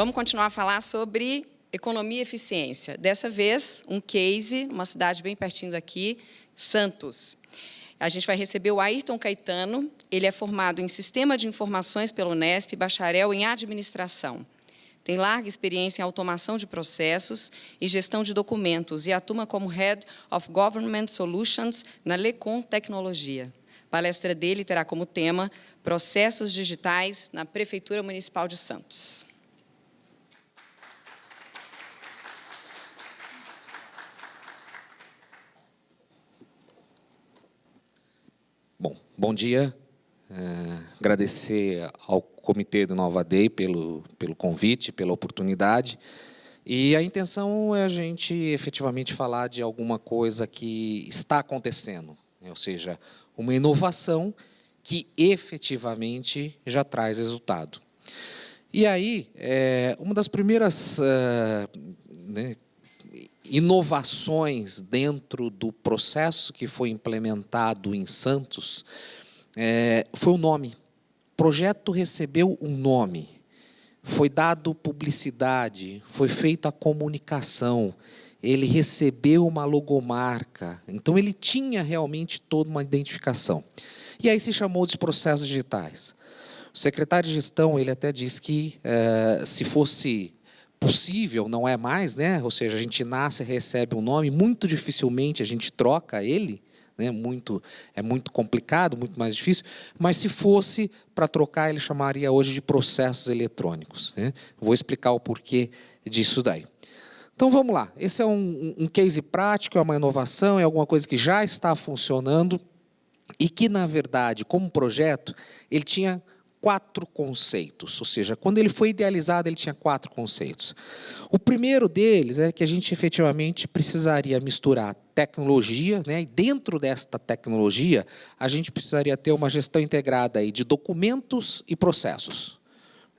Vamos continuar a falar sobre economia e eficiência. Dessa vez, um case, uma cidade bem pertinho daqui, Santos. A gente vai receber o Ayrton Caetano. Ele é formado em Sistema de Informações pela Unesp, bacharel em Administração. Tem larga experiência em automação de processos e gestão de documentos e atua como Head of Government Solutions na Lecom Tecnologia. A palestra dele terá como tema Processos Digitais na Prefeitura Municipal de Santos. Bom dia. Agradecer ao Comitê do Nova Day pelo convite, pela oportunidade. E a intenção é a gente, efetivamente, falar de alguma coisa que está acontecendo, né? Ou seja, uma inovação que, efetivamente, já traz resultado. E aí, uma das primeiras inovações dentro do processo que foi implementado em Santos foi o nome. O projeto recebeu um nome, foi dado publicidade, foi feita a comunicação, ele recebeu uma logomarca, então ele tinha realmente toda uma identificação. E aí se chamou de processos digitais. O secretário de gestão, ele até disse que se fosse possível, não é mais, né? Ou seja, a gente nasce e recebe um nome, muito dificilmente a gente troca ele, né? É muito complicado, muito mais difícil, mas se fosse para trocar, ele chamaria hoje de processos eletrônicos, né? Vou explicar o porquê disso daí. Então, vamos lá. Esse é um case prático, é uma inovação, é alguma coisa que já está funcionando e que, na verdade, como projeto, ele tinha 4 conceitos, ou seja, quando ele foi idealizado, ele tinha 4 conceitos. O primeiro deles é que a gente efetivamente precisaria misturar tecnologia, né? E dentro desta tecnologia, a gente precisaria ter uma gestão integrada aí de documentos e processos.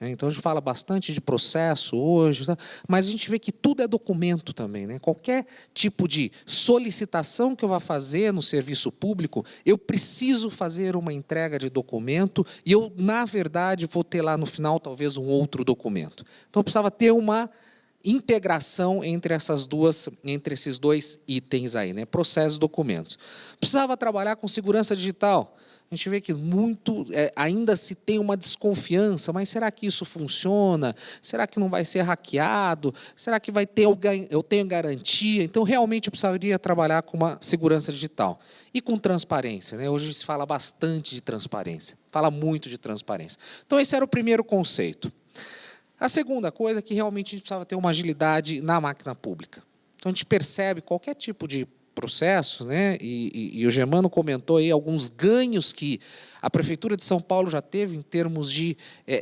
Então, a gente fala bastante de processo hoje, mas a gente vê que tudo é documento também, né? Qualquer tipo de solicitação que eu vá fazer no serviço público, eu preciso fazer uma entrega de documento e eu, na verdade, vou ter lá no final talvez um outro documento. Então, eu precisava ter uma integração entre esses dois itens aí, né? Processos e documentos. Precisava trabalhar com segurança digital. A gente vê que ainda se tem uma desconfiança, mas será que isso funciona? Será que não vai ser hackeado? Será que eu tenho garantia? Então, realmente, eu precisaria trabalhar com uma segurança digital. E com transparência, né? Hoje se fala bastante de transparência, fala muito de transparência. Então, esse era o primeiro conceito. A segunda coisa é que realmente a gente precisava ter uma agilidade na máquina pública. Então, a gente percebe qualquer tipo de processo, né? E o Germano comentou aí alguns ganhos que a Prefeitura de São Paulo já teve em termos de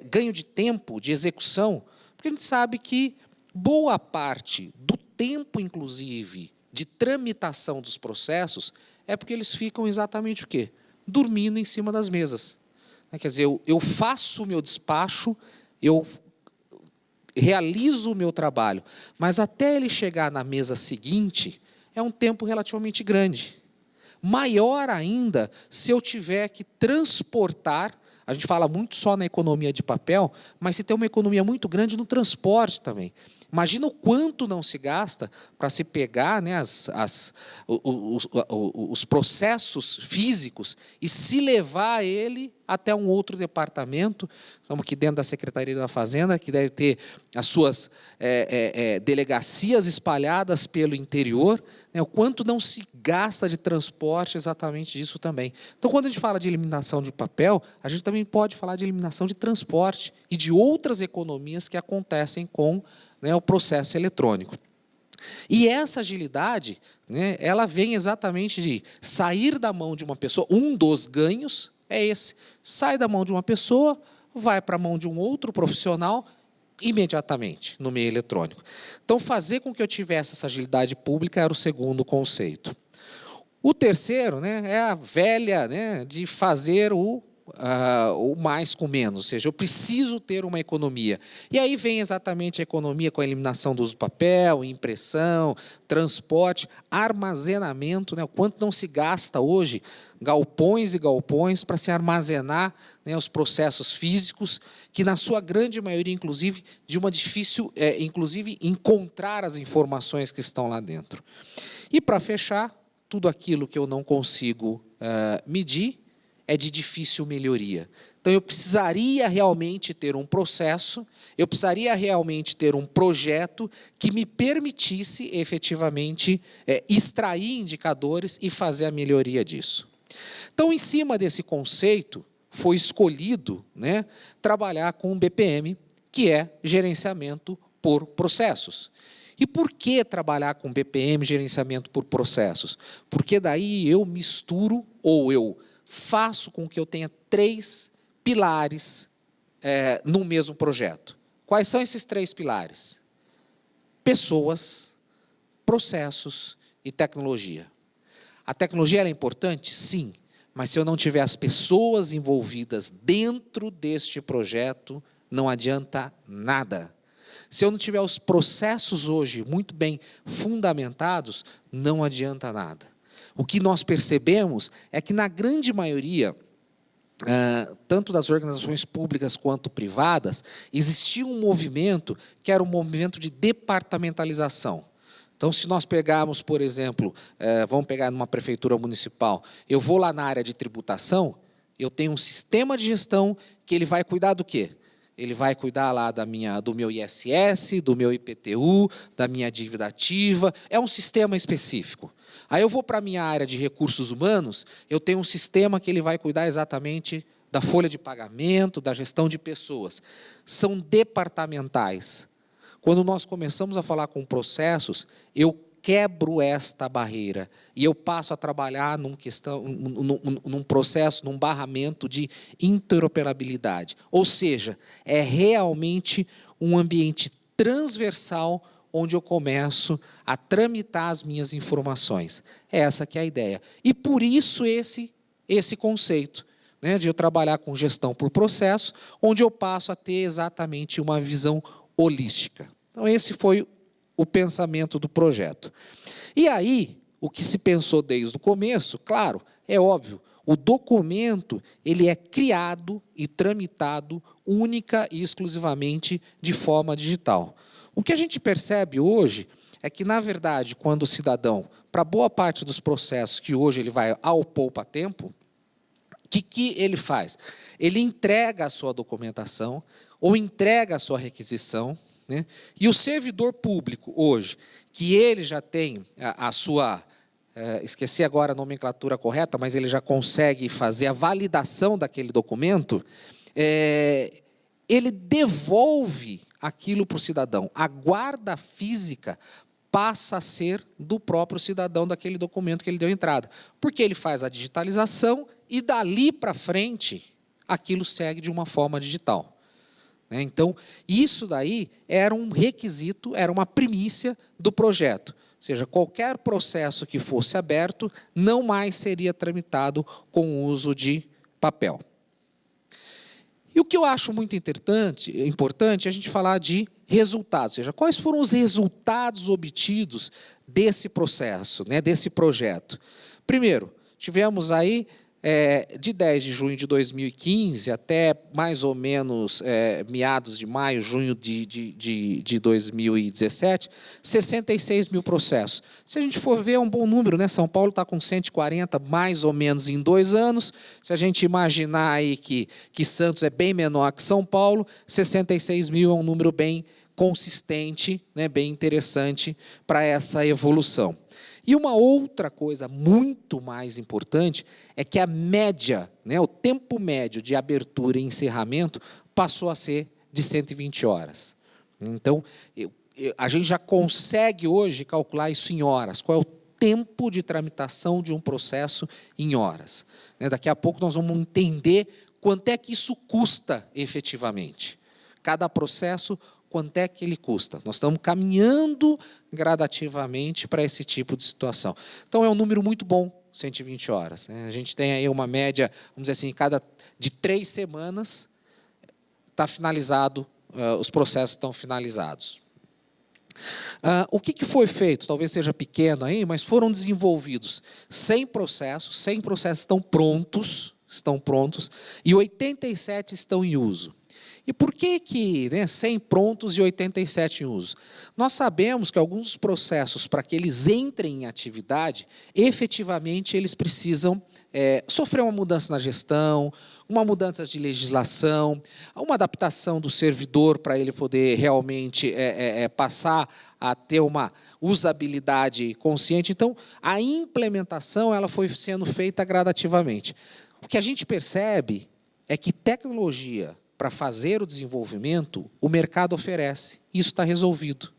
ganho de tempo, de execução, porque a gente sabe que boa parte do tempo, inclusive, de tramitação dos processos é porque eles ficam exatamente o quê? Dormindo em cima das mesas. Quer dizer, eu faço o meu despacho, eu realizo o meu trabalho, mas até ele chegar na mesa seguinte, é um tempo relativamente grande. Maior ainda se eu tiver que transportar, a gente fala muito só na economia de papel, mas se tem uma economia muito grande no transporte também. Imagina o quanto não se gasta para se pegar, né, os processos físicos e se levar ele até um outro departamento, como aqui dentro da Secretaria da Fazenda, que deve ter as suas delegacias espalhadas pelo interior, né, o quanto não se gasta de transporte, exatamente disso também. Então, quando a gente fala de eliminação de papel, a gente também pode falar de eliminação de transporte e de outras economias que acontecem com, né, o processo eletrônico. E essa agilidade, né, ela vem exatamente de sair da mão de uma pessoa, um dos ganhos é esse, sai da mão de uma pessoa, vai para a mão de um outro profissional, imediatamente, no meio eletrônico. Então, fazer com que eu tivesse essa agilidade pública era o segundo conceito. O terceiro, né, é a velha, né, de fazer o mais com menos, ou seja, eu preciso ter uma economia. E aí vem exatamente a economia com a eliminação do uso do papel, impressão, transporte, armazenamento, né? O quanto não se gasta hoje, galpões e galpões, para se armazenar, né, os processos físicos, que na sua grande maioria, inclusive, de uma difícil, inclusive, encontrar as informações que estão lá dentro. E, para fechar, tudo aquilo que eu não consigo medir, é de difícil melhoria. Então, eu precisaria realmente ter um processo, eu precisaria realmente ter um projeto que me permitisse, efetivamente, extrair indicadores e fazer a melhoria disso. Então, em cima desse conceito, foi escolhido, né, trabalhar com o BPM, que é gerenciamento por processos. E por que trabalhar com BPM, gerenciamento por processos? Porque daí eu misturo, ou eu faço com que eu tenha 3 pilares no mesmo projeto. Quais são esses 3 pilares? Pessoas, processos e tecnologia. A tecnologia é importante? Sim, mas se eu não tiver as pessoas envolvidas dentro deste projeto, não adianta nada. Se eu não tiver os processos hoje muito bem fundamentados, não adianta nada. O que nós percebemos é que, na grande maioria, tanto das organizações públicas quanto privadas, existia um movimento que era um movimento de departamentalização. Então, se nós pegarmos, por exemplo, vamos pegar numa prefeitura municipal, eu vou lá na área de tributação, eu tenho um sistema de gestão que ele vai cuidar do quê? Ele vai cuidar lá do meu ISS, do meu IPTU, da minha dívida ativa, é um sistema específico. Aí eu vou para a minha área de recursos humanos, eu tenho um sistema que ele vai cuidar exatamente da folha de pagamento, da gestão de pessoas. São departamentais. Quando nós começamos a falar com processos, eu quebro esta barreira e eu passo a trabalhar num processo, num barramento de interoperabilidade. Ou seja, é realmente um ambiente transversal onde eu começo a tramitar as minhas informações. Essa que é a ideia. E por isso esse conceito, né, de eu trabalhar com gestão por processo, onde eu passo a ter exatamente uma visão holística. Então, esse foi o pensamento do projeto. E aí, o que se pensou desde o começo, claro, é óbvio, o documento ele é criado e tramitado única e exclusivamente de forma digital. O que a gente percebe hoje é que, na verdade, quando o cidadão, para boa parte dos processos que hoje ele vai ao poupa-tempo, o que ele faz? Ele entrega a sua documentação ou entrega a sua requisição, né? E o servidor público hoje, que ele já tem a sua, esqueci agora a nomenclatura correta, mas ele já consegue fazer a validação daquele documento, ele devolve aquilo para o cidadão. A guarda física passa a ser do próprio cidadão daquele documento que ele deu entrada, porque ele faz a digitalização e, dali para frente, aquilo segue de uma forma digital. Então, isso daí era um requisito, era uma primícia do projeto. Ou seja, qualquer processo que fosse aberto não mais seria tramitado com o uso de papel. E o que eu acho muito importante é a gente falar de resultados, ou seja, quais foram os resultados obtidos desse processo, né, desse projeto. Primeiro, tivemos aí, de 10 de junho de 2015 até mais ou menos meados de maio, junho de 2017, 66 mil processos. Se a gente for ver, é um bom número, né? São Paulo está com 140, mais ou menos, em 2 anos. Se a gente imaginar aí que Santos é bem menor que São Paulo, 66 mil é um número bem consistente, né? Bem interessante para essa evolução. E uma outra coisa muito mais importante é que a média, né, o tempo médio de abertura e encerramento passou a ser de 120 horas. Então, a gente já consegue hoje calcular isso em horas. Qual é o tempo de tramitação de um processo em horas? Daqui a pouco nós vamos entender quanto é que isso custa efetivamente. Cada processo, quanto é que ele custa. Nós estamos caminhando gradativamente para esse tipo de situação. Então, é um número muito bom, 120 horas. Né? A gente tem aí uma média, vamos dizer assim, de 3 semanas está finalizado, os processos estão finalizados. O que foi feito? Talvez seja pequeno aí, mas foram desenvolvidos 100 processos estão prontos, e 87 estão em uso. E por que, 100 prontos e 87 em uso? Nós sabemos que alguns processos, para que eles entrem em atividade, efetivamente eles precisam sofrer uma mudança na gestão, uma mudança de legislação, uma adaptação do servidor para ele poder realmente passar a ter uma usabilidade consciente. Então, a implementação ela foi sendo feita gradativamente. O que a gente percebe é que tecnologia para fazer o desenvolvimento, o mercado oferece. Isso está resolvido.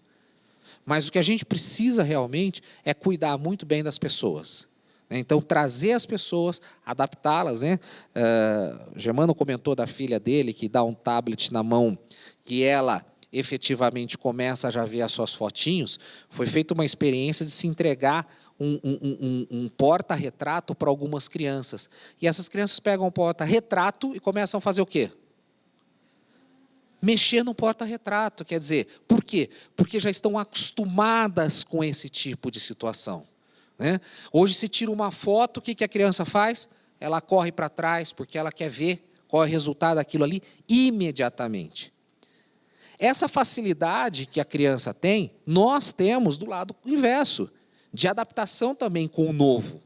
Mas o que a gente precisa realmente é cuidar muito bem das pessoas. Então, trazer as pessoas, adaptá-las. Germano comentou da filha dele, que dá um tablet na mão, que ela efetivamente começa a já ver as suas fotinhos. Foi feita uma experiência de se entregar um porta-retrato para algumas crianças. E essas crianças pegam o porta-retrato e começam a fazer o quê? Mexer no porta-retrato, quer dizer, por quê? Porque já estão acostumadas com esse tipo de situação. Hoje, se tira uma foto, o que a criança faz? Ela corre para trás, porque ela quer ver qual é o resultado daquilo ali imediatamente. Essa facilidade que a criança tem, nós temos do lado inverso, de adaptação também com o novo.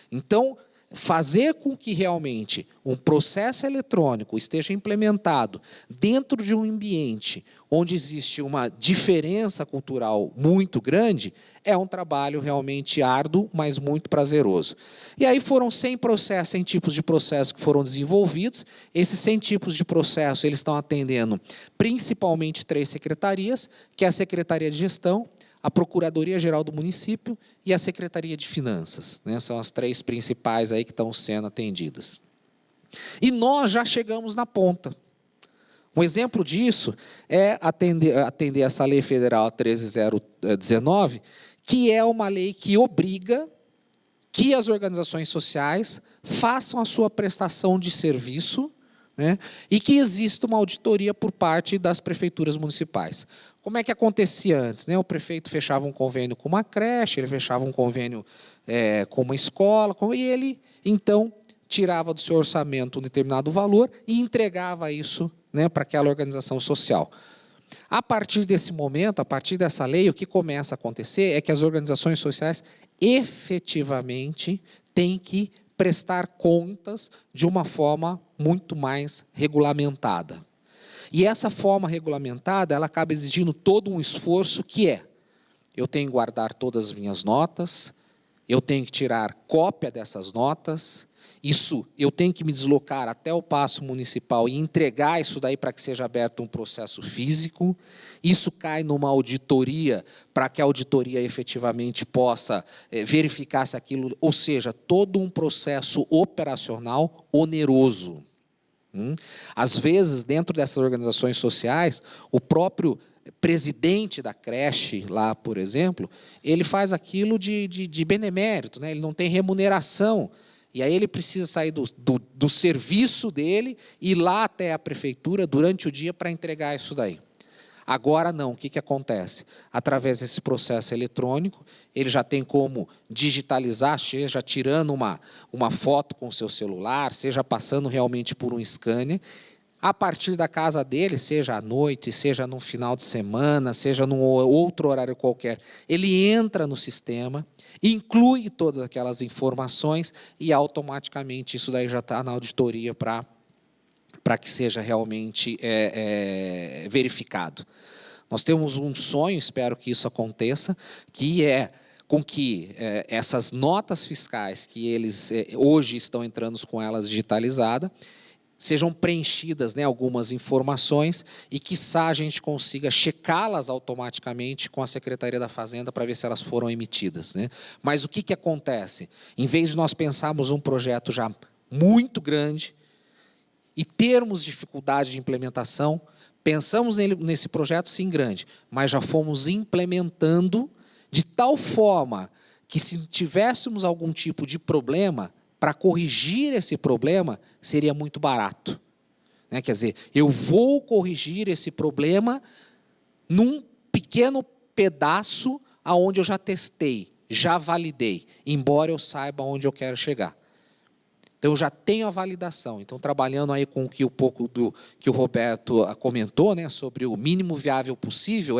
Então, fazer com que realmente um processo eletrônico esteja implementado dentro de um ambiente onde existe uma diferença cultural muito grande, é um trabalho realmente árduo, mas muito prazeroso. E aí foram 100 processos, 100 tipos de processos que foram desenvolvidos. Esses 100 tipos de processos eles estão atendendo principalmente 3 secretarias, que é a Secretaria de Gestão, a Procuradoria-Geral do Município e a Secretaria de Finanças. São as 3 principais aí que estão sendo atendidas. E nós já chegamos na ponta. Um exemplo disso é atender essa Lei Federal 13.019, que é uma lei que obriga que as organizações sociais façam a sua prestação de serviço, e que exista uma auditoria por parte das prefeituras municipais. Como é que acontecia antes? O prefeito fechava um convênio com uma creche, ele fechava um convênio com uma escola, e ele, então, tirava do seu orçamento um determinado valor e entregava isso para aquela organização social. A partir desse momento, a partir dessa lei, o que começa a acontecer é que as organizações sociais efetivamente têm que prestar contas de uma forma muito mais regulamentada. E essa forma regulamentada, ela acaba exigindo todo um esforço que eu tenho que guardar todas as minhas notas, eu tenho que tirar cópia dessas notas, eu tenho que me deslocar até o Paço Municipal e entregar isso daí para que seja aberto um processo físico, isso cai numa auditoria, para que a auditoria efetivamente possa verificar se aquilo, ou seja, todo um processo operacional oneroso. Às vezes, dentro dessas organizações sociais, o próprio presidente da creche, lá, por exemplo, ele faz aquilo de benemérito, ele não tem remuneração. E aí ele precisa sair do serviço dele e ir lá até a prefeitura durante o dia para entregar isso daí. Agora não, o que acontece? Através desse processo eletrônico, ele já tem como digitalizar, seja tirando uma foto com o seu celular, seja passando realmente por um scanner, a partir da casa dele, seja à noite, seja no final de semana, seja num outro horário qualquer, ele entra no sistema, inclui todas aquelas informações e automaticamente isso daí já está na auditoria para que seja realmente verificado. Nós temos um sonho, espero que isso aconteça, que é com que essas notas fiscais que eles hoje estão entrando com elas digitalizadas, sejam preenchidas algumas informações e, quiçá, a gente consiga checá-las automaticamente com a Secretaria da Fazenda para ver se elas foram emitidas. Mas o que acontece? Em vez de nós pensarmos um projeto já muito grande e termos dificuldade de implementação, pensamos nesse projeto, sim, grande, mas já fomos implementando de tal forma que se tivéssemos algum tipo de problema, para corrigir esse problema, seria muito barato. Né? Quer dizer, eu vou corrigir esse problema num pequeno pedaço aonde eu já testei, já validei, embora eu saiba onde eu quero chegar. Então, eu já tenho a validação. Então, trabalhando aí com um pouco do que o Roberto comentou, né, sobre o mínimo viável possível,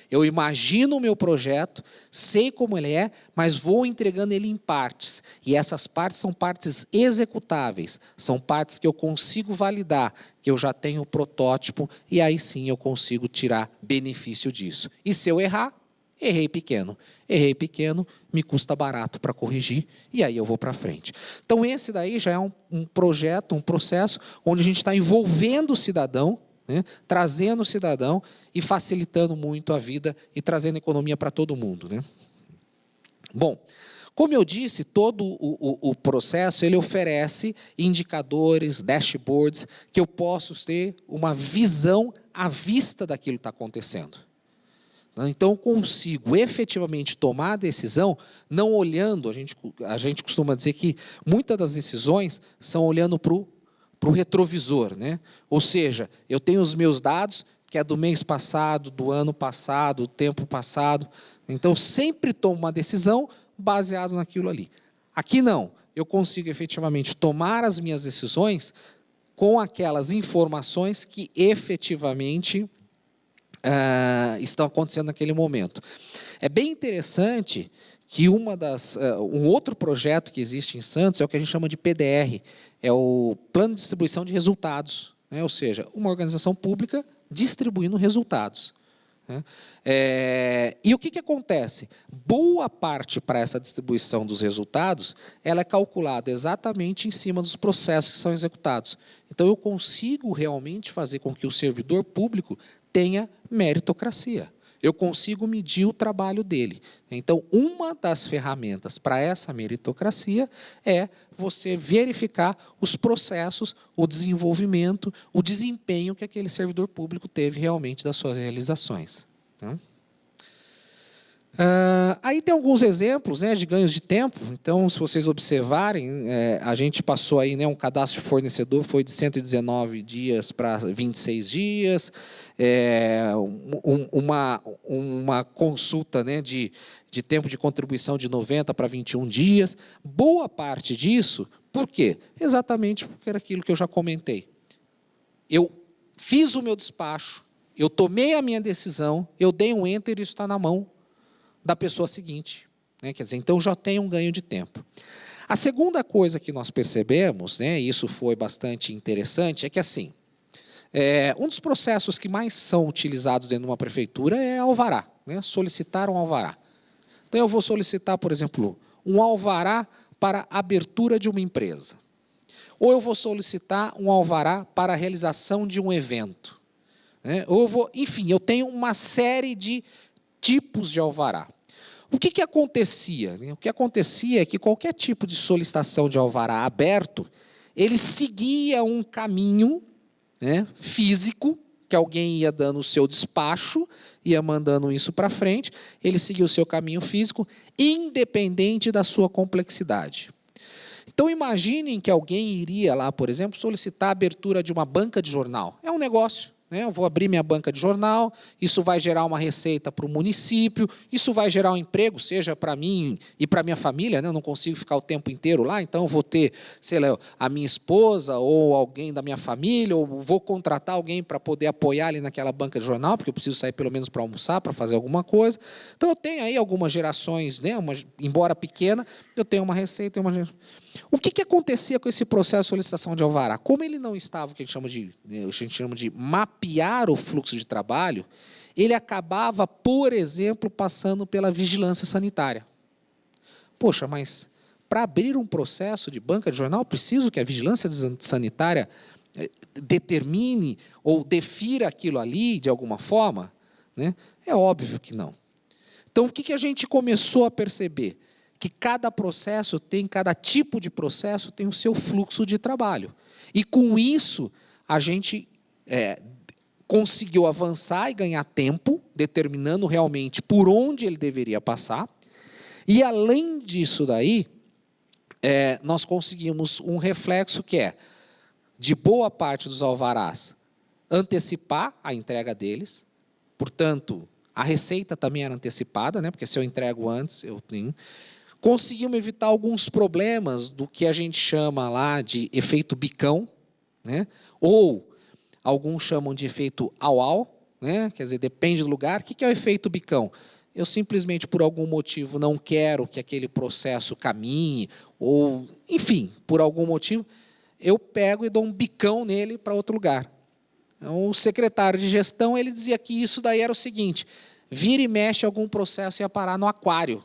eu imagino o meu projeto, sei como ele é, mas vou entregando ele em partes. E essas partes são partes executáveis, são partes que eu consigo validar, que eu já tenho o protótipo, e aí sim eu consigo tirar benefício disso. E se eu errar, errei pequeno. Errei pequeno, me custa barato para corrigir, e aí eu vou para frente. Então, esse daí já é um projeto, um processo, onde a gente está envolvendo o cidadão, né, trazendo o cidadão e facilitando muito a vida e trazendo economia para todo mundo. Né? Bom, como eu disse, todo o processo ele oferece indicadores, dashboards, que eu posso ter uma visão à vista daquilo que está acontecendo. Então, eu consigo efetivamente tomar a decisão, não olhando, a gente costuma dizer que muitas das decisões são olhando para o retrovisor. Né? Ou seja, eu tenho os meus dados, que é do mês passado, do ano passado, do tempo passado. Então, sempre tomo uma decisão baseada naquilo ali. Aqui não, eu consigo efetivamente tomar as minhas decisões com aquelas informações que efetivamente estão acontecendo naquele momento. É bem interessante que um outro projeto que existe em Santos é o que a gente chama de PDR, é o Plano de Distribuição de Resultados, né? Ou seja, uma organização pública distribuindo resultados. Né? E o que acontece? Boa parte para essa distribuição dos resultados, ela é calculada exatamente em cima dos processos que são executados. Então, eu consigo realmente fazer com que o servidor público tenha meritocracia. Eu consigo medir o trabalho dele. Então, uma das ferramentas para essa meritocracia é você verificar os processos, o desenvolvimento, o desempenho que aquele servidor público teve realmente das suas realizações. Tá? Aí tem alguns exemplos, né, de ganhos de tempo. Então, se vocês observarem, a gente passou aí, né, um cadastro de fornecedor foi de 119 dias para 26 dias, uma consulta, né, de tempo de contribuição de 90 para 21 dias. Boa parte disso, por quê? Exatamente porque era aquilo que eu já comentei. Eu fiz o meu despacho, eu tomei a minha decisão, eu dei um enter e isso está na mão da pessoa seguinte. Né? Quer dizer, então já tem um ganho de tempo. A segunda coisa que nós percebemos, né, e isso foi bastante interessante, é que assim, um dos processos que mais são utilizados dentro de uma prefeitura é alvará, né, solicitar um alvará. Então eu vou solicitar, por exemplo, um alvará para a abertura de uma empresa. Ou eu vou solicitar um alvará para a realização de um evento. Né? Enfim, eu tenho uma série de tipos de alvará. O que acontecia? O que acontecia é que qualquer tipo de solicitação de alvará aberto, ele seguia um caminho, né, físico, que alguém ia dando o seu despacho, ia mandando isso para frente, ele seguia o seu caminho físico, independente da sua complexidade. Então, imaginem que alguém iria lá, por exemplo, solicitar a abertura de uma banca de jornal. É um negócio. Eu vou abrir minha banca de jornal, isso vai gerar uma receita para o município, isso vai gerar um emprego, seja para mim e para a minha família, né? Eu não consigo ficar o tempo inteiro lá, então eu vou ter, sei lá, a minha esposa ou alguém da minha família, ou vou contratar alguém para poder apoiar ali naquela banca de jornal, porque eu preciso sair pelo menos para almoçar, para fazer alguma coisa. Então, eu tenho aí algumas gerações, né? Embora pequena, eu tenho uma receita. O que acontecia com esse processo de solicitação de alvará? Como ele não estava, o que a gente chama de mapear o fluxo de trabalho, ele acabava, por exemplo, passando pela vigilância sanitária. Poxa, mas para abrir um processo de banca de jornal, preciso que a vigilância sanitária determine ou defira aquilo ali de alguma forma? Né? É óbvio que não. Então, o que a gente começou a perceber? Que cada tipo de processo tem o seu fluxo de trabalho. E, com isso, a gente conseguiu avançar e ganhar tempo, determinando realmente por onde ele deveria passar, E, além disso daí, nós conseguimos um reflexo que é, de boa parte dos alvarás, antecipar a entrega deles. Portanto, a receita também era antecipada, né? Porque se eu entrego antes, eu tenho. Conseguimos evitar alguns problemas do que a gente chama lá de efeito bicão, né? Ou alguns chamam de efeito au-au, né? Quer dizer, depende do lugar. O que é o efeito bicão? Eu simplesmente, por algum motivo, não quero que aquele processo caminhe, ou, enfim, por algum motivo, eu pego e dou um bicão nele para outro lugar. Então, o secretário de gestão ele dizia que isso daí era o seguinte: vira e mexe algum processo ia parar no aquário.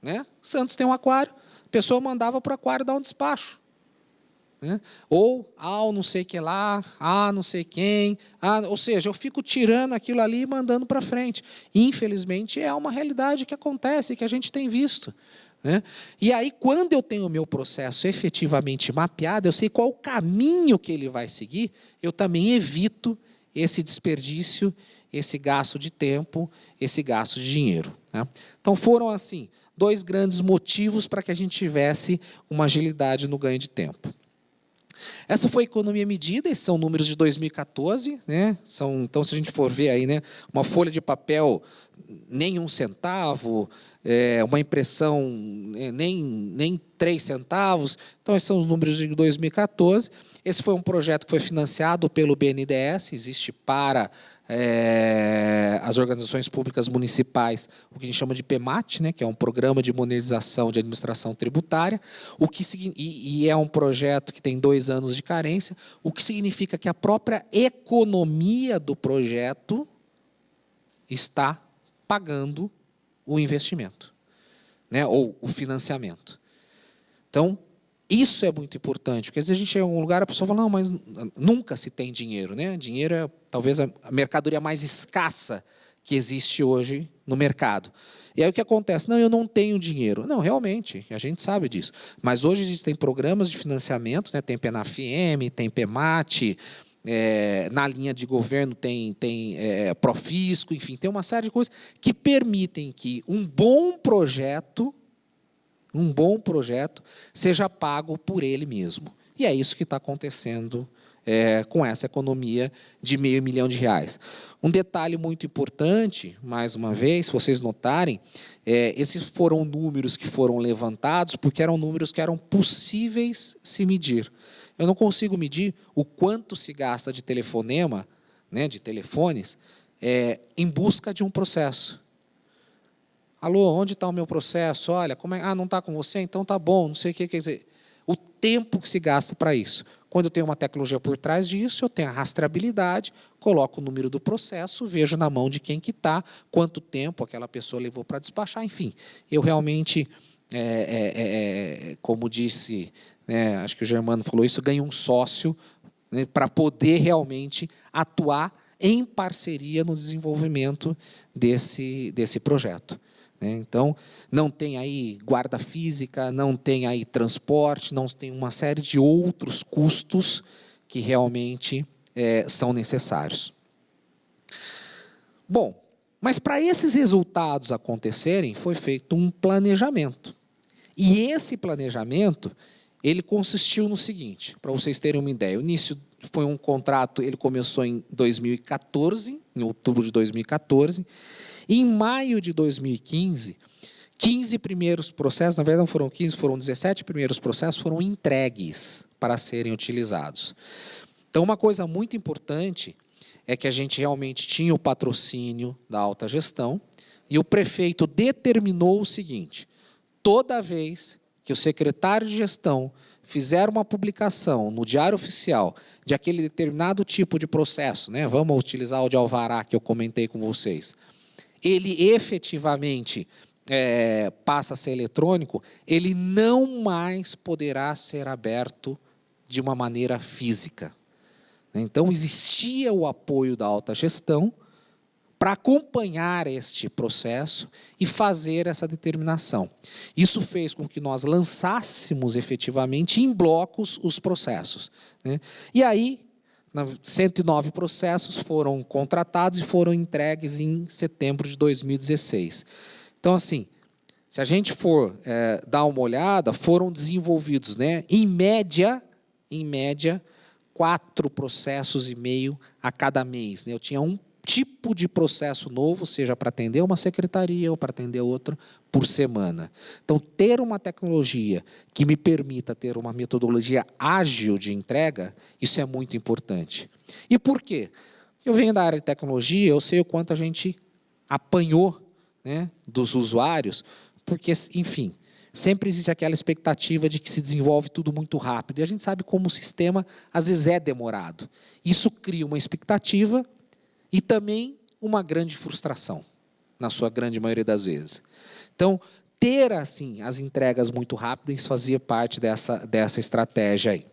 Né? Santos tem um aquário, a pessoa mandava para o aquário dar um despacho. Né? Ou, não sei que lá, não sei quem. Ou seja, eu fico tirando aquilo ali e mandando para frente. Infelizmente, é uma realidade que acontece, que a gente tem visto. Né? E aí, quando eu tenho o meu processo efetivamente mapeado, eu sei qual o caminho que ele vai seguir, eu também evito esse desperdício, esse gasto de tempo, esse gasto de dinheiro. Né? Então, foram, assim, 2 grandes motivos para que a gente tivesse uma agilidade no ganho de tempo. Essa foi a economia medida, esses são números de 2014. Né? Então, se a gente for ver aí, né, uma folha de papel, nem 1 centavo, uma impressão, nem 3 centavos. Então, esses são os números de 2014. Esse foi um projeto que foi financiado pelo BNDES, existe para as organizações públicas municipais, o que a gente chama de PMAT, né, que é um programa de modernização de administração tributária, e é um projeto que tem 2 anos de carência, o que significa que a própria economia do projeto está pagando o investimento, né, ou o financiamento. Então, isso é muito importante, porque às vezes a gente chega em algum lugar e a pessoa fala, não, mas nunca se tem dinheiro. Né? Dinheiro é talvez a mercadoria mais escassa que existe hoje no mercado. E aí o que acontece? Não, eu não tenho dinheiro. Não, realmente, a gente sabe disso. Mas hoje existem programas de financiamento, né? Tem PNAFM, tem PMAT, na linha de governo tem Profisco, enfim, tem uma série de coisas que permitem que um bom projeto seja pago por ele mesmo. E é isso que está acontecendo com essa economia de R$500 milhão. Um detalhe muito importante, mais uma vez, se vocês notarem, esses foram números que foram levantados porque eram números que eram possíveis se medir. Eu não consigo medir o quanto se gasta de telefonema, né, de telefones, em busca de um processo. Alô, onde está o meu processo? Olha, não está com você? Então tá bom, não sei o que. Quer dizer, o tempo que se gasta para isso. Quando eu tenho uma tecnologia por trás disso, eu tenho a rastreabilidade, coloco o número do processo, vejo na mão de quem que está, quanto tempo aquela pessoa levou para despachar, enfim. Eu realmente, como disse, né, acho que o Germano falou isso, ganho um sócio, né, para poder realmente atuar em parceria no desenvolvimento desse projeto. Então, não tem aí guarda física, não tem aí transporte, não tem uma série de outros custos que realmente são necessários. Bom, mas para esses resultados acontecerem, foi feito um planejamento. E esse planejamento, ele consistiu no seguinte, para vocês terem uma ideia, o início foi um contrato, ele começou em 2014, em outubro de 2014, e em maio de 2015, 15 primeiros processos, na verdade não foram 15, foram 17 primeiros processos, foram entregues para serem utilizados. Então, uma coisa muito importante é que a gente realmente tinha o patrocínio da alta gestão e o prefeito determinou o seguinte: toda vez que o secretário de gestão fizer uma publicação no Diário Oficial de aquele determinado tipo de processo, né, vamos utilizar o de alvará que eu comentei com vocês, ele efetivamente passa a ser eletrônico, ele não mais poderá ser aberto de uma maneira física. Então, existia o apoio da alta gestão para acompanhar este processo e fazer essa determinação. Isso fez com que nós lançássemos efetivamente em blocos os processos. Né? E aí, 109 processos foram contratados e foram entregues em setembro de 2016. Então, assim, Se a gente for dar uma olhada, foram desenvolvidos, né, em média, 4 processos e meio a cada mês. Né? Eu tinha um tipo de processo novo, seja para atender uma secretaria ou para atender outra, por semana. Então, ter uma tecnologia que me permita ter uma metodologia ágil de entrega, isso é muito importante. E por quê? Eu venho da área de tecnologia, eu sei o quanto a gente apanhou, né, dos usuários, porque, enfim, sempre existe aquela expectativa de que se desenvolve tudo muito rápido. E a gente sabe como o sistema, às vezes, é demorado. Isso cria uma expectativa e também uma grande frustração, na sua grande maioria das vezes. Então, ter, assim, as entregas muito rápidas fazia parte dessa estratégia aí.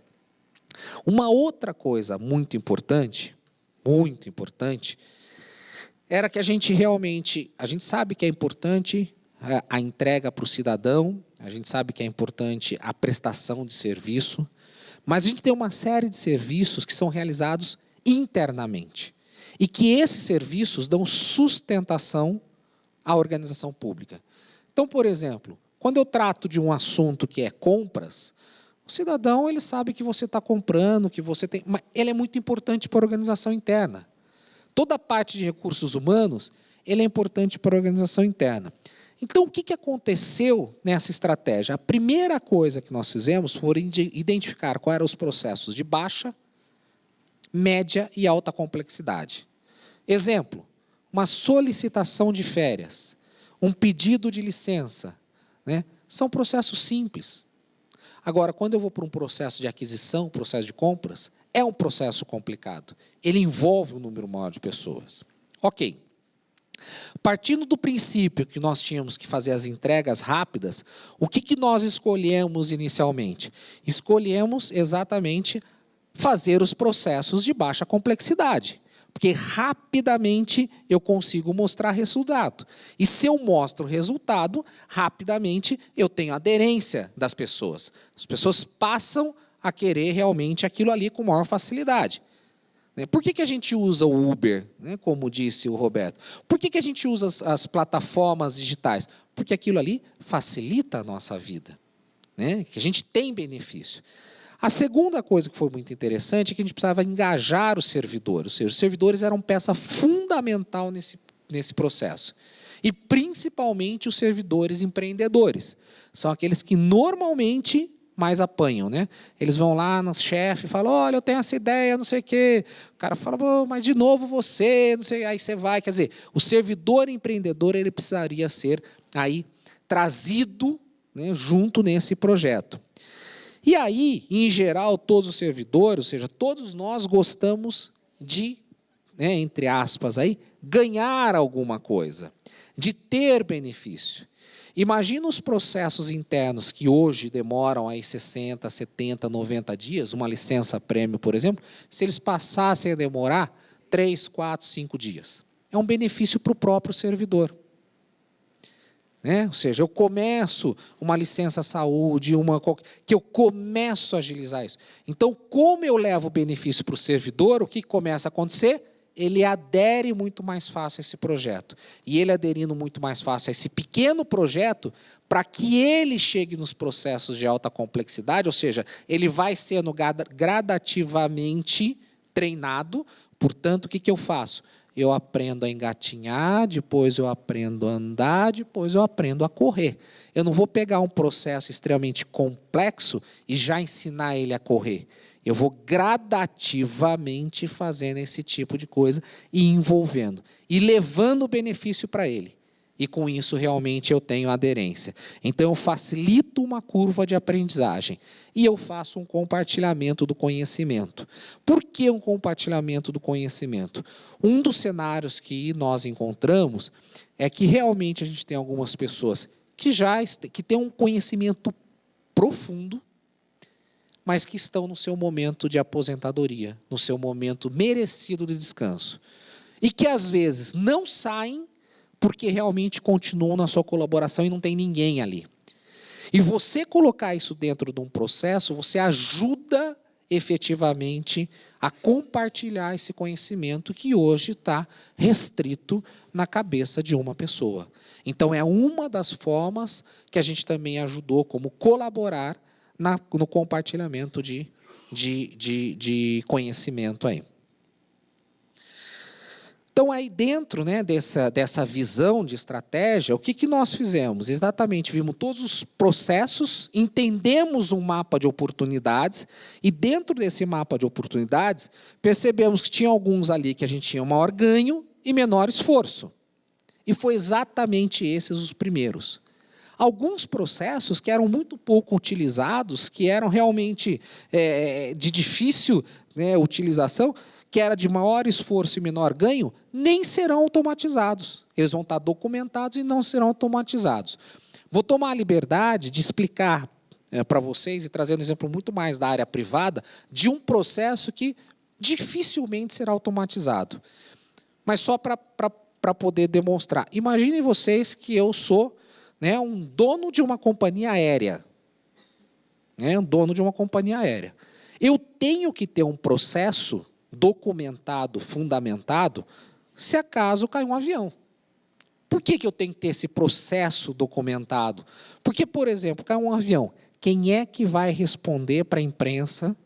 Uma outra coisa muito importante, era que a gente sabe que é importante a entrega para o cidadão, a gente sabe que é importante a prestação de serviço, mas a gente tem uma série de serviços que são realizados internamente e que esses serviços dão sustentação à organização pública. Então, por exemplo, quando eu trato de um assunto que é compras, o cidadão ele sabe que você está comprando, que você tem, mas ele é muito importante para a organização interna. Toda a parte de recursos humanos, ele é importante para a organização interna. Então, o que aconteceu nessa estratégia? A primeira coisa que nós fizemos foi identificar quais eram os processos de baixa, média e alta complexidade. Exemplo, uma solicitação de férias, um pedido de licença, né? São processos simples. Agora, quando eu vou para um processo de aquisição, processo de compras, é um processo complicado. Ele envolve um número maior de pessoas. Ok. Partindo do princípio que nós tínhamos que fazer as entregas rápidas, o que nós escolhemos inicialmente? Escolhemos exatamente fazer os processos de baixa complexidade, porque rapidamente eu consigo mostrar resultado. E se eu mostro o resultado, rapidamente eu tenho aderência das pessoas. As pessoas passam a querer realmente aquilo ali com maior facilidade. Por que a gente usa o Uber, né, como disse o Roberto? Por que a gente usa as plataformas digitais? Porque aquilo ali facilita a nossa vida, né, que a gente tem benefício. A segunda coisa que foi muito interessante é que a gente precisava engajar os servidores, ou seja, os servidores eram peça fundamental nesse processo. E, principalmente, os servidores empreendedores. São aqueles que normalmente mais apanham, né? Eles vão lá no chefe e falam, olha, eu tenho essa ideia, não sei o quê. O cara fala, mas de novo você, não sei, aí você vai. Quer dizer, o servidor empreendedor ele precisaria ser aí trazido, né, junto nesse projeto. E aí, em geral, todos os servidores, ou seja, todos nós gostamos de, né, entre aspas, aí, ganhar alguma coisa, de ter benefício. Imagina os processos internos que hoje demoram aí 60, 70, 90 dias, uma licença prêmio, por exemplo, se eles passassem a demorar 3, 4, 5 dias. É um benefício para o próprio servidor. Né? Ou seja, eu começo uma licença saúde, que eu começo a agilizar isso. Então, como eu levo benefício para o servidor, o que começa a acontecer? Ele adere muito mais fácil a esse projeto. E ele aderindo muito mais fácil a esse pequeno projeto, para que ele chegue nos processos de alta complexidade, ou seja, ele vai sendo gradativamente treinado. Portanto, o que eu faço? Eu aprendo a engatinhar, depois eu aprendo a andar, depois eu aprendo a correr. Eu não vou pegar um processo extremamente complexo e já ensinar ele a correr. Eu vou gradativamente fazendo esse tipo de coisa e envolvendo, e levando benefício para ele. E com isso realmente eu tenho aderência. Então eu facilito uma curva de aprendizagem e eu faço um compartilhamento do conhecimento. Por que um compartilhamento do conhecimento? Um dos cenários que nós encontramos é que realmente a gente tem algumas pessoas que têm um conhecimento profundo, mas que estão no seu momento de aposentadoria, no seu momento merecido de descanso. E que, às vezes, não saem porque realmente continuam na sua colaboração e não tem ninguém ali. E você colocar isso dentro de um processo, você ajuda efetivamente a compartilhar esse conhecimento que hoje está restrito na cabeça de uma pessoa. Então, é uma das formas que a gente também ajudou como colaborar no compartilhamento de conhecimento aí. Então, aí dentro, né, dessa visão de estratégia, o que nós fizemos? Exatamente, vimos todos os processos, entendemos um mapa de oportunidades, e dentro desse mapa de oportunidades, percebemos que tinha alguns ali que a gente tinha maior ganho e menor esforço. E foi exatamente esses os primeiros. Alguns processos que eram muito pouco utilizados, que eram realmente de difícil, né, utilização, que era de maior esforço e menor ganho, nem serão automatizados. Eles vão estar documentados e não serão automatizados. Vou tomar a liberdade de explicar para vocês, e trazer um exemplo muito mais da área privada, de um processo que dificilmente será automatizado. Mas só para poder demonstrar. Imaginem vocês que eu sou, né, um dono de uma companhia aérea. Um dono de uma companhia aérea. Eu tenho que ter um processo documentado, fundamentado, se acaso cair um avião. Por que eu tenho que ter esse processo documentado? Porque, por exemplo, cai um avião, quem é que vai responder para a imprensa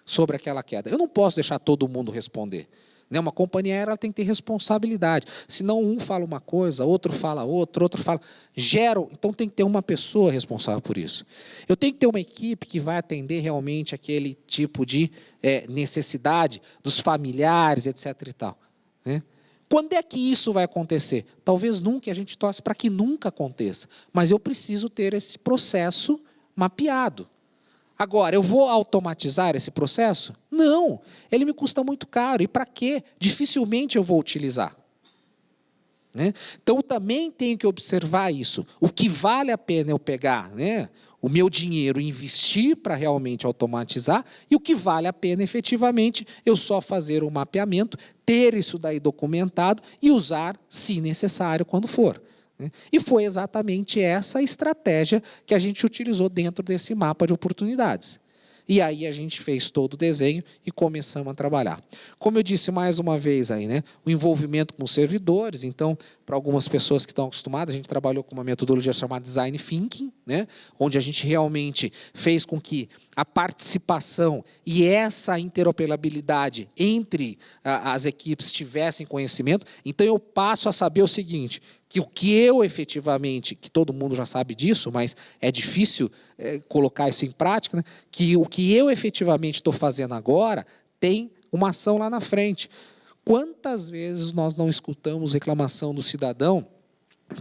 sobre aquela queda? Eu não posso deixar todo mundo responder. Uma companhia aérea tem que ter responsabilidade. Senão um fala uma coisa, outro fala outra, outro fala... Então tem que ter uma pessoa responsável por isso. Eu tenho que ter uma equipe que vai atender realmente aquele tipo de necessidade dos familiares, etc. e tal. Quando é que isso vai acontecer? Talvez nunca, a gente torce para que nunca aconteça. Mas eu preciso ter esse processo mapeado. Agora, eu vou automatizar esse processo? Não, ele me custa muito caro. E para quê? Dificilmente eu vou utilizar. Então, eu também tenho que observar isso. O que vale a pena eu pegar, o meu dinheiro e investir para realmente automatizar, e o que vale a pena, efetivamente, eu só fazer o mapeamento, ter isso daí documentado e usar, se necessário, quando for. E foi exatamente essa estratégia que a gente utilizou dentro desse mapa de oportunidades. E aí a gente fez todo o desenho e começamos a trabalhar. Como eu disse mais uma vez aí, o envolvimento com os servidores. Então, para algumas pessoas que estão acostumadas, a gente trabalhou com uma metodologia chamada Design Thinking, onde a gente realmente fez com que a participação e essa interoperabilidade entre as equipes tivessem conhecimento. Então, eu passo a saber o seguinte, que o que eu efetivamente, que todo mundo já sabe disso, mas é difícil colocar isso em prática, que o que eu efetivamente estou fazendo agora tem uma ação lá na frente. Quantas vezes nós não escutamos reclamação do cidadão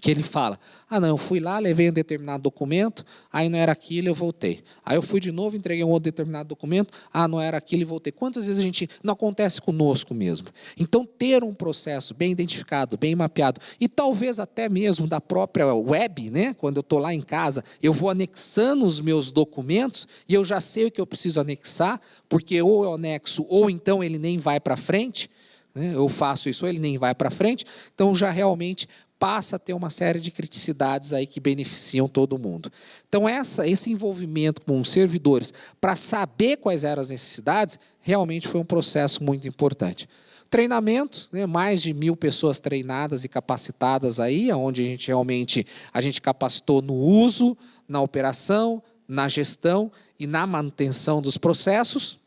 que ele fala, não, eu fui lá, levei um determinado documento, aí não era aquilo, eu voltei. Aí eu fui de novo, entreguei um outro determinado documento, não era aquilo e voltei. Quantas vezes a gente não acontece conosco mesmo? Então, ter um processo bem identificado, bem mapeado, e talvez até mesmo da própria web, quando eu estou lá em casa, eu vou anexando os meus documentos, e eu já sei o que eu preciso anexar, porque ou eu anexo, ou então ele nem vai para frente, eu faço isso, ou ele nem vai para frente, então já realmente passa a ter uma série de criticidades aí que beneficiam todo mundo. Então, esse envolvimento com os servidores para saber quais eram as necessidades, realmente foi um processo muito importante. Treinamento, mais de 1.000 pessoas treinadas e capacitadas aí, onde a gente capacitou no uso, na operação, na gestão e na manutenção dos processos.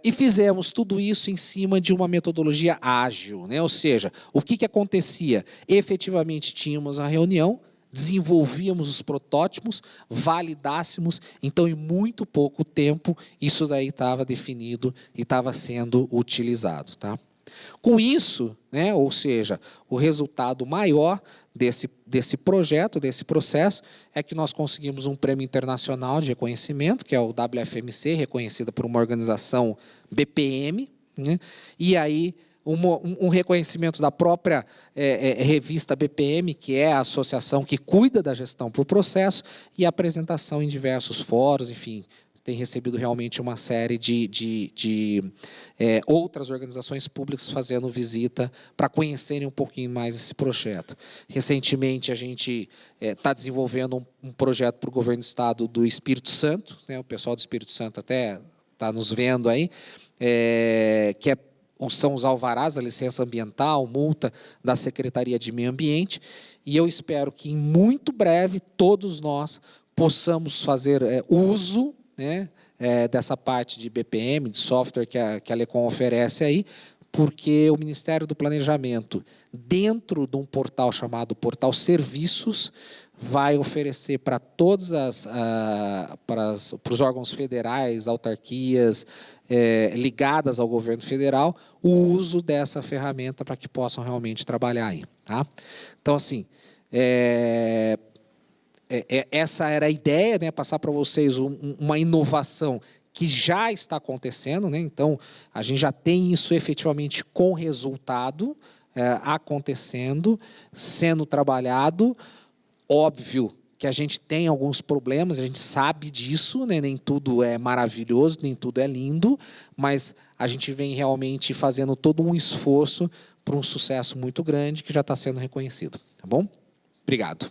E fizemos tudo isso em cima de uma metodologia ágil, ou seja, o que acontecia? Efetivamente tínhamos a reunião, desenvolvíamos os protótipos, validássemos, então em muito pouco tempo isso daí estava definido e estava sendo utilizado. Tá? Com isso, ou seja, o resultado maior desse projeto, desse processo, é que nós conseguimos um prêmio internacional de reconhecimento, que é o WFMC, reconhecida por uma organização BPM, e aí um reconhecimento da própria revista BPM, que é a associação que cuida da gestão por processo, e apresentação em diversos fóruns, enfim, tem recebido realmente uma série de outras organizações públicas fazendo visita para conhecerem um pouquinho mais esse projeto. Recentemente, a gente está desenvolvendo um projeto para o governo do Estado do Espírito Santo, né, o pessoal do Espírito Santo até está nos vendo aí, que são os alvarás, a licença ambiental, multa da Secretaria de Meio Ambiente, e eu espero que, em muito breve, todos nós possamos fazer uso, né, dessa parte de BPM, de software que a LECOM oferece aí, porque o Ministério do Planejamento, dentro de um portal chamado Portal Serviços, vai oferecer para todos para os órgãos federais, autarquias ligadas ao governo federal, o uso dessa ferramenta para que possam realmente trabalhar aí. Tá? Então, assim, essa era a ideia, né, passar para vocês uma inovação que já está acontecendo, né? Então, a gente já tem isso efetivamente com resultado acontecendo, sendo trabalhado. Óbvio que a gente tem alguns problemas, a gente sabe disso, né? Nem tudo é maravilhoso, nem tudo é lindo, mas a gente vem realmente fazendo todo um esforço para um sucesso muito grande que já está sendo reconhecido. Tá bom? Obrigado.